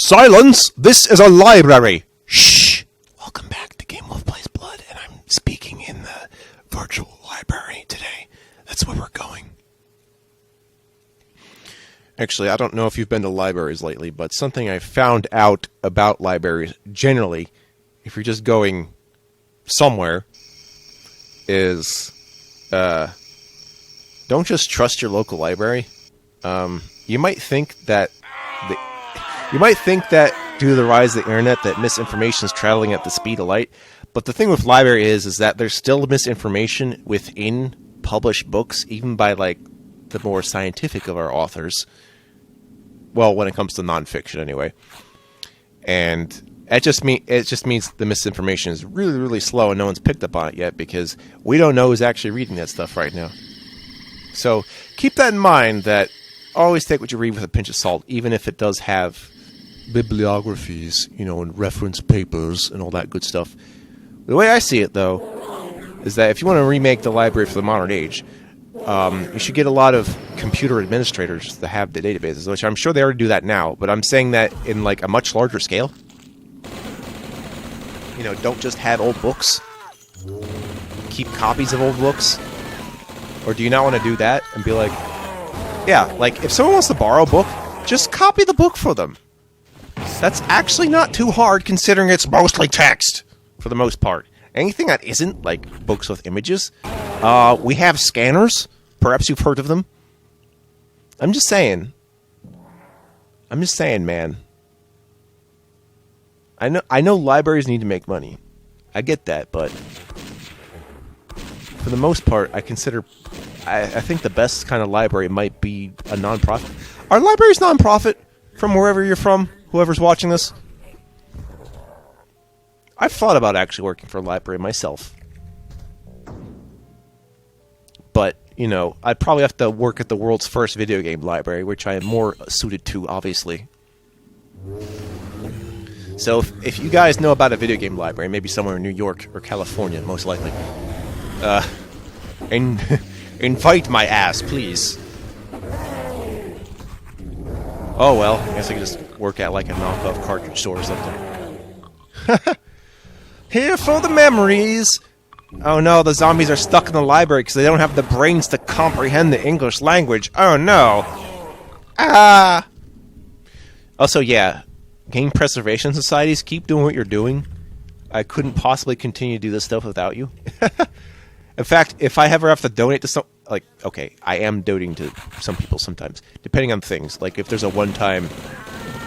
Silence! This is a library! Shh! Welcome back to Game Wolf Plays Blood, and I'm speaking in the virtual library today. That's where we're going. Actually, I don't know if you've been to libraries lately, but something I found out about libraries generally, if you're just going somewhere, is don't just trust your local library. You might think that due to the rise of the internet that misinformation is traveling at the speed of light, but the thing with library is that there's still misinformation within published books, even by like the more scientific of our authors. Well, when it comes to nonfiction, anyway. And it just means the misinformation is really, really slow, and no one's picked up on it yet because we don't know who's actually reading that stuff right now. So keep that in mind. That always take what you read with a pinch of salt, even if it does have bibliographies, and reference papers and all that good stuff. The way I see it, though, is that if you want to remake the library for the modern age, you should get a lot of computer administrators to have the databases, which I'm sure they already do that now, but I'm saying that in like a much larger scale. Don't just have old books. Keep copies of old books. Or do you not want to do that and be like, yeah, like if someone wants to borrow a book, just copy the book for them. That's actually not too hard considering it's mostly text for the most part. Anything that isn't, like books with images, we have scanners. Perhaps you've heard of them. I'm just saying, man. I know libraries need to make money. I get that, but for the most part, I think the best kind of library might be a non-profit. Are libraries non-profit from wherever you're from? Whoever's watching this? I've thought about actually working for a library myself. But, I'd probably have to work at the world's first video game library, which I am more suited to, obviously. So, if you guys know about a video game library, maybe somewhere in New York or California, most likely, invite my ass, please. Oh, well, I guess I could just work at like a knockoff cartridge store or something. Here for the memories! Oh no, the zombies are stuck in the library because they don't have the brains to comprehend the English language. Oh no! Ah! Also, yeah, game preservation societies, keep doing what you're doing. I couldn't possibly continue to do this stuff without you. In fact, if I ever have to donate to okay, I am donating to some people sometimes, depending on things. Like, if there's a one-time,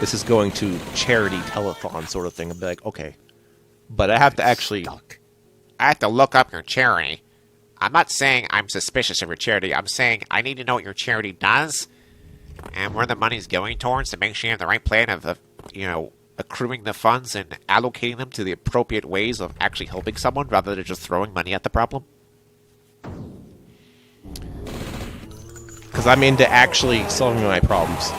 this is going to charity telethon sort of thing, I'd be like, okay. But I have to actually... I have to look up your charity. I'm not saying I'm suspicious of your charity. I'm saying I need to know what your charity does and where the money's going towards to make sure you have the right plan of accruing the funds and allocating them to the appropriate ways of actually helping someone rather than just throwing money at the problem. Because I'm into actually solving my problems.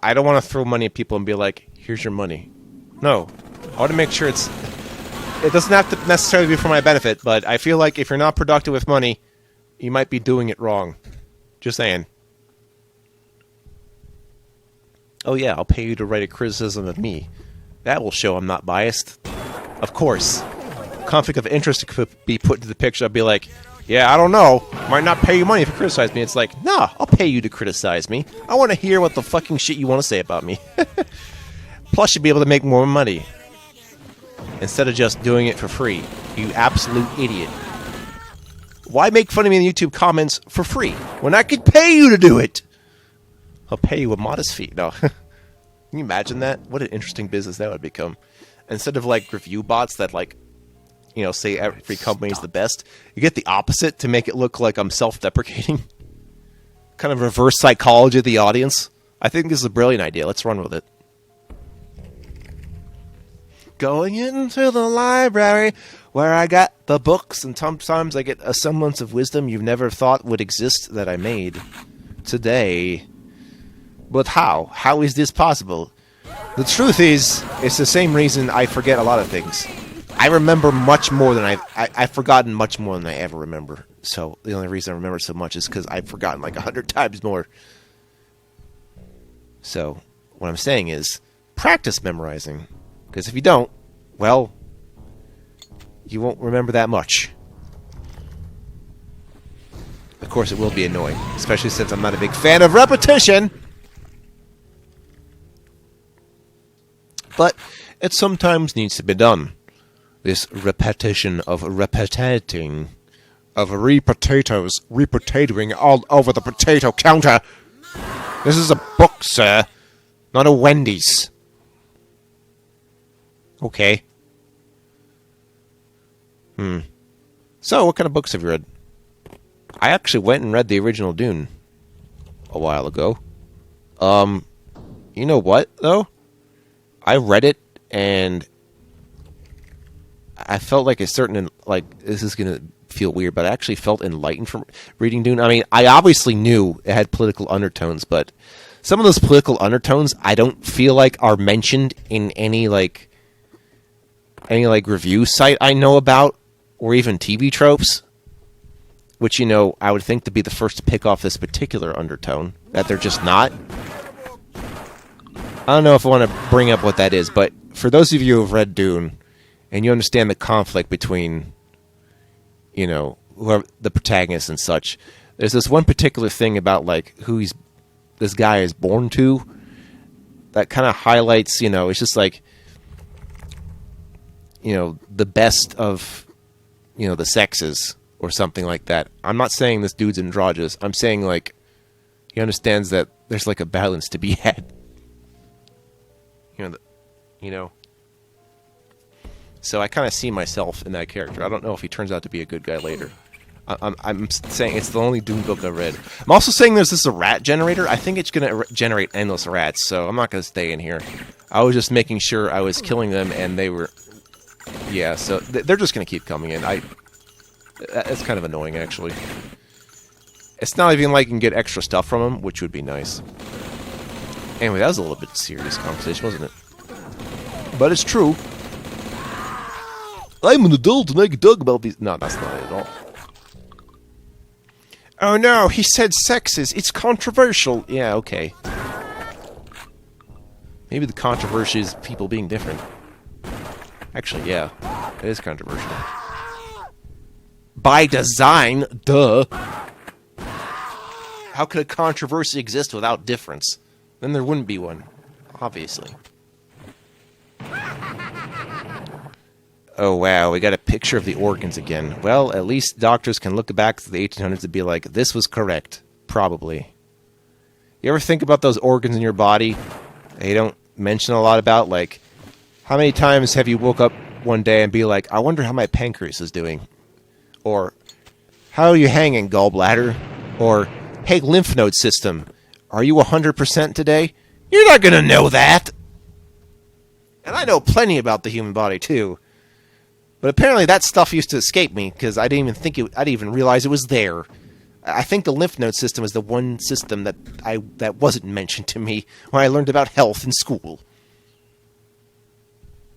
I don't want to throw money at people and be like, here's your money. No. I want to make sure it doesn't have to necessarily be for my benefit, but I feel like if you're not productive with money, you might be doing it wrong. Just saying. Oh yeah, I'll pay you to write a criticism of me. That will show I'm not biased. Of course. Conflict of interest could be put into the picture. I'd be like, yeah, I don't know. Might not pay you money if you criticize me. It's like, nah, I'll pay you to criticize me. I want to hear what the fucking shit you want to say about me. Plus, you'd be able to make more money. Instead of just doing it for free. You absolute idiot. Why make fun of me in the YouTube comments for free when I could pay you to do it? I'll pay you a modest fee. No. Can you imagine that? What an interesting business that would become. Instead of like review bots that like, say every company is the best, you get the opposite to make it look like I'm self-deprecating. Kind of reverse psychology of the audience. I think this is a brilliant idea. Let's run with it. Going into the library where I got the books, and sometimes I get a semblance of wisdom you never thought would exist that I made today. But how? How is this possible? The truth is, it's the same reason I forget a lot of things. I remember much more than I've forgotten much more than I ever remember. So the only reason I remember so much is because I've forgotten like 100 times more. So what I'm saying is, practice memorizing. Because if you don't, well, you won't remember that much. Of course, it will be annoying, especially since I'm not a big fan of repetition. But it sometimes needs to be done. This repetition of repetiting, of repotatoing all over the potato counter. This is a book, sir, not a Wendy's. Okay. So, what kind of books have you read? I actually went and read the original Dune a while ago. You know what, though? I read it, and I felt like a certain, like, this is going to feel weird, but I actually felt enlightened from reading Dune. I mean, I obviously knew it had political undertones, but some of those political undertones I don't feel like are mentioned in any review site I know about, or even TV tropes, which, you know, I would think to be the first to pick off this particular undertone, that they're just not. I don't know if I want to bring up what that is, but for those of you who have read Dune, and you understand the conflict between, you know, whoever the protagonist and such, there's this one particular thing about, like, who this guy is born to, that kind of highlights, you know, it's just like, you know, the best of, you know, the sexes, or something like that. I'm not saying this dude's androgynous. I'm saying, like, he understands that there's, like, a balance to be had. You know. So I kind of see myself in that character. I don't know if he turns out to be a good guy later. I'm saying it's the only Dune book I read. I'm also saying there's this a rat generator. I think it's going to generate endless rats, so I'm not going to stay in here. I was just making sure I was killing them, and they were... Yeah, so they're just going to keep coming in. It's kind of annoying, actually. It's not even like you can get extra stuff from them, which would be nice. Anyway, that was a little bit serious conversation, wasn't it? But it's true. I'm an adult and I can talk about these... No, that's not it at all. Oh no, he said sexes. It's controversial. Yeah, okay. Maybe the controversy is people being different. Actually, yeah. It is controversial. By design, duh. How could a controversy exist without difference? Then there wouldn't be one, obviously. Oh wow, we got a picture of the organs again. Well, at least doctors can look back to the 1800s and be like, this was correct. Probably. You ever think about those organs in your body they don't mention a lot about? Like, how many times have you woke up one day and be like, I wonder how my pancreas is doing? Or, how are you hanging, gallbladder? Or, hey, lymph node system, are you 100% today? You're not gonna know that! And I know plenty about the human body, too. But apparently that stuff used to escape me, because I didn't even realize it was there. I think the lymph node system is the one system that wasn't mentioned to me when I learned about health in school.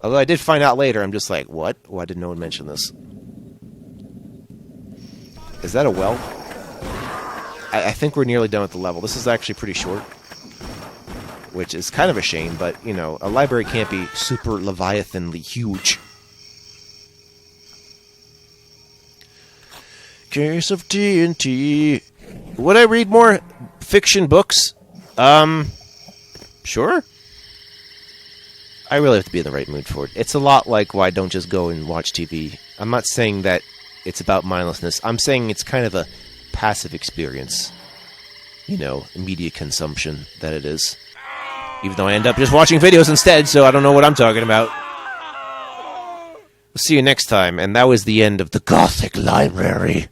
Although I did find out later, I'm just like, what? Why did no one mention this? Is that a well? I think we're nearly done with the level. This is actually pretty short. Which is kind of a shame, but, you know, a library can't be super leviathanly huge. Case of TNT. Would I read more fiction books? Sure. I really have to be in the right mood for it. It's a lot like why don't just go and watch TV. I'm not saying that it's about mindlessness. I'm saying it's kind of a passive experience. You know, media consumption that it is. Even though I end up just watching videos instead, so I don't know what I'm talking about. We'll see you next time, and that was the end of the Gothic Library.